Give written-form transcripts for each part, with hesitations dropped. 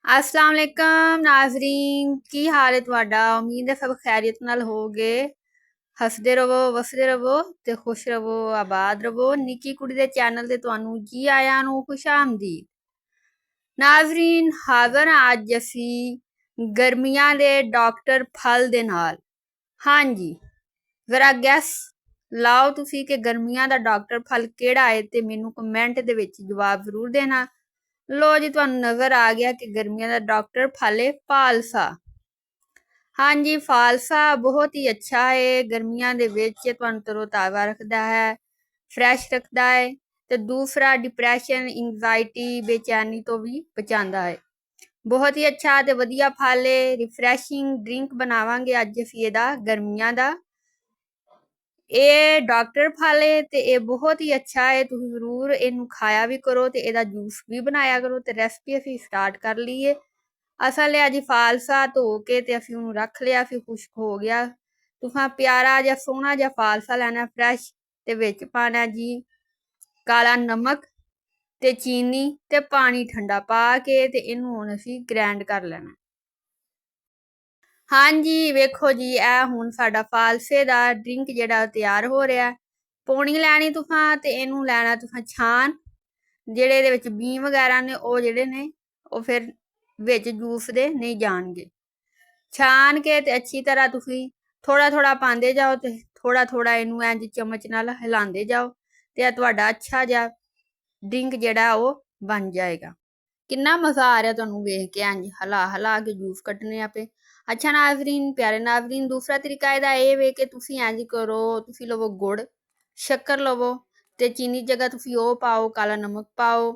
अस्सलाम वालेकुम नाजरीन की हाल है ਤੁਹਾਡਾ ਉਮੀਦ ਹੈ ਸਭ ਖੈਰੀਅਤ ਨਾਲ ਹੋਗੇ ਹੱਸਦੇ ਰਹੋ ਵਸਦੇ ਰਹੋ ਤੇ ਖੁਸ਼ ਰਹੋ ਆਬਾਦ ਰਹੋ ਨਿੱਕੀ ਕੁੜੀ ਦੇ ਚੈਨਲ ਤੇ ਤੁਹਾਨੂੰ ਜੀ ਆਇਆਂ ਨੂੰ ਖੁਸ਼ਾਮਦੀਦ ਨਾਜ਼ਰੀਨ ਹਾਜ਼ਰ ਹਾਂ ਅੱਜ ਅਸੀਂ ਗਰਮੀਆਂ ਦੇ ਡਾਕਟਰ ਫਲ ਦੇ ਨਾਲ ਹਾਂਜੀ ਜ਼ਰਾ ਗੈਸ ਲਾਓ ਤੁਸੀਂ ਕਿ ਗਰਮੀਆਂ ਦਾ ਡਾਕਟਰ ਫਲ ਕਿਹੜਾ ਹੈ ਤੇ ਮੈਨੂੰ ਕਮੈਂਟ ਦੇ ਵਿੱਚ ਜਵਾਬ ਜ਼ਰੂਰ ਦੇਣਾ लो जी तुहानू नजर आ गया कि गर्मियों का डॉक्टर फल है फालसा। हाँ जी फालसा बहुत ही अच्छा है गर्मियों के विच तुहानू तरोताजा रखता है फ्रैश रखता है ते दूसरा डिप्रैशन इंजाइटी बेचैनी तो भी बचाता है बहुत ही अच्छा ते वधिया फल है रिफ्रैशिंग ड्रिंक बनावांगे अज असीं इहदा गर्मियों का ਇਹ ਡਾਕਟਰ ਫਲ ਹੈ ਤੇ ਇਹ ਬਹੁਤ ਹੀ ਅੱਛਾ ਹੈ ਤੁਸੀਂ ਜ਼ਰੂਰ ਇਹਨੂੰ ਖਾਇਆ ਵੀ ਕਰੋ ਤੇ ਇਹਦਾ ਜੂਸ ਵੀ ਬਣਾਇਆ ਕਰੋ ਤੇ ਰੈਸਪੀ ਅਸੀਂ ਸਟਾਰਟ ਕਰ ਲਈਏ ਅਸਲ ਹੈ ਜੀ ਫਾਲਸਾ ਧੋ ਕੇ ਤੇ ਅਸੀਂ ਉਹਨੂੰ ਰੱਖ ਲਿਆ ਫਿਰ ਖੁਸ਼ਕ ਹੋ ਗਿਆ ਤੁਸੀਂ ਪਿਆਰਾ ਜਿਹਾ ਸੋਹਣਾ ਜਿਹਾ ਫਾਲਸਾ ਲੈਣਾ ਫਰੈਸ਼ ਤੇ ਵਿੱਚ ਪਾਣਾ ਜੀ ਕਾਲਾ ਨਮਕ ਤੇ ਚੀਨੀ ਤੇ ਪਾਣੀ ਠੰਡਾ ਪਾ ਕੇ ਤੇ ਇਹਨੂੰ ਹੁਣ ਅਸੀਂ ਗ੍ਰਾਈਂਡ ਕਰ ਲੈਣਾ हाँ जी वेखो जी ए हुण साडा फालसे दा ड्रिंक जेड़ा तैयार हो रहा पौनी लैनी तुसां ते इनू लैना तुसां छान जेड़े इहदे विच बीं वगैरा ने ओह जेड़े ने ओह फिर विच जूस दे नहीं जाणगे छान के ते अच्छी तरह तुसीं थोड़ा थोड़ा पांदे जाओ ते थोड़ा थोड़ा इनू इंज चमच नाल हिलांदे जाओ ते तुहाडा अच्छा जिहा ड्रिंक जेड़ा ओह बन जाएगा किन्ना मज़ा आ रहा तुहानू वेख के इंज हिला हिला के जूस कड्ढने आपे अच्छा नाजरीन प्यारे नाजरीन दूसरा तरीका ਇਹਦਾ ਇਹ ਵੇ ਕਿ ਤੁਸੀਂ ਇੰਜ ਕਰੋ ਤੁਸੀਂ ਲਵੋ ਗੁੜ ਸ਼ੱਕਰ ਲਵੋ ਤੇ ਚੀਨੀ ਜਗ੍ਹਾ ਤੁਸੀਂ ਉਹ ਪਾਓ ਕਾਲਾ ਨਮਕ ਪਾਓ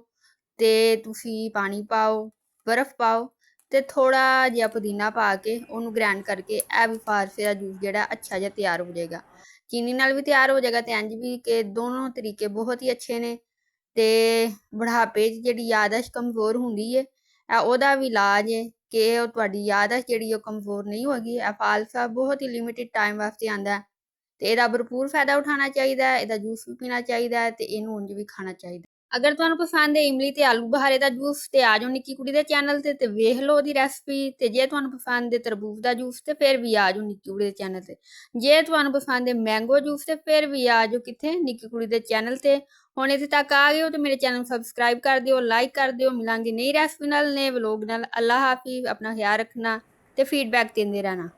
ਤੇ ਤੁਸੀਂ ਪਾਣੀ ਪਾਓ ਬਰਫ਼ ਪਾਓ ਤੇ ਥੋੜਾ ਜਿਹਾ ਪੁਦੀਨਾ ਪਾ ਕੇ ਉਹਨੂੰ ਗ੍ਰਾਈਂਡ ਕਰਕੇ ਇਹ ਵੀ ਫਾਰਸੇ ਦਾ ਜੂਸ ਜਿਹੜਾ ਅੱਛਾ ਜਿਹਾ ਤਿਆਰ ਹੋ ਜਾਏਗਾ ਚੀਨੀ ਨਾਲ ਵੀ ਤਿਆਰ ਹੋ ਜਾਏਗਾ ਤੇ ਇੰਜ ਵੀ ਕਿ ਦੋਨੋਂ ਤਰੀਕੇ ਬਹੁਤ ਹੀ ਅੱਛੇ ਨੇ ਤੇ ਬੁਢਾਪੇ 'ਚ ਜਿਹੜੀ ਯਾਦਾਸ਼ਤ ਕਮਜ਼ੋਰ ਹੁੰਦੀ ਹੈ ਉਹਦਾ ਵੀ ਇਲਾਜ ਹੈ ਕਿ ਉਹ ਤੁਹਾਡੀ ਯਾਦਾਸ਼ਤ ਜਿਹੜੀ ਉਹ ਕਮਜ਼ੋਰ ਨਹੀਂ ਹੋਗੀ ਇਹ ਫਾਲਸਾ ਬਹੁਤ ਹੀ ਲਿਮਿਟਿਡ ਟਾਈਮ ਵਾਸਤੇ ਆਂਦਾ ਤੇ ਇਹਦਾ ਭਰਪੂਰ ਫਾਇਦਾ ਉਠਾਉਣਾ ਚਾਹੀਦਾ ਹੈ ਇਹਦਾ ਜੂਸ ਵੀ ਪੀਣਾ ਚਾਹੀਦਾ ਹੈ ਤੇ ਇਹਨੂੰ ਉਂਝ ਵੀ ਖਾਣਾ ਚਾਹੀਦਾ ਅਗਰ ਤੁਹਾਨੂੰ ਪਸੰਦ ਹੈ ਇਮਲੀ ਤੇ ਆਲੂ ਬੁਖਾਰੇ ਦਾ ਜੂਸ ਤੇ ਆ ਜਾਓ ਨਿੱਕੀ ਕੁੜੀ ਦੇ ਚੈਨਲ ਤੇ ਵੇਖ ਲਓ ਉਹਦੀ ਰੈਸਪੀ ਤੇ ਜੇ ਤੁਹਾਨੂੰ ਪਸੰਦ ਹੈ ਤਰਬੂਜ ਦਾ ਜੂਸ ਤੇ ਫਿਰ ਵੀ ਆ ਜਾਓ ਨਿੱਕੀ ਕੁੜੀ ਦੇ ਚੈਨਲ ਤੇ ਜੇ ਤੁਹਾਨੂੰ ਪਸੰਦ ਹੈ ਮੈਂਗੋ ਜੂਸ ਤੇ ਫਿਰ ਵੀ ਆ ਜਾਓ ਕਿੱਥੇ ਨਿੱਕੀ ਕੁੜੀ ਦੇ ਚੈਨਲ ਤੇ ਹੁਣ ਇੱਥੇ ਤੱਕ ਆ ਗਏ ਹੋ ਤੇ ਮੇਰੇ ਚੈਨਲ ਨੂੰ ਸਬਸਕ੍ਰਾਈਬ ਕਰ ਦਿਓ ਲਾਈਕ ਕਰ ਦਿਓ ਮਿਲਾਂਗੇ ਨਈ ਰੈਸਪੀ ਨਾਲ ਨਏ ਵਲੋਗ ਨਾਲ ਅੱਲਾ ਹਾਫਿਜ਼ ਆਪਣਾ ਖਿਆਲ ਰੱਖਣਾ ਤੇ ਫੀਡਬੈਕ ਦਿੰਦੇ ਰਹਿਣਾ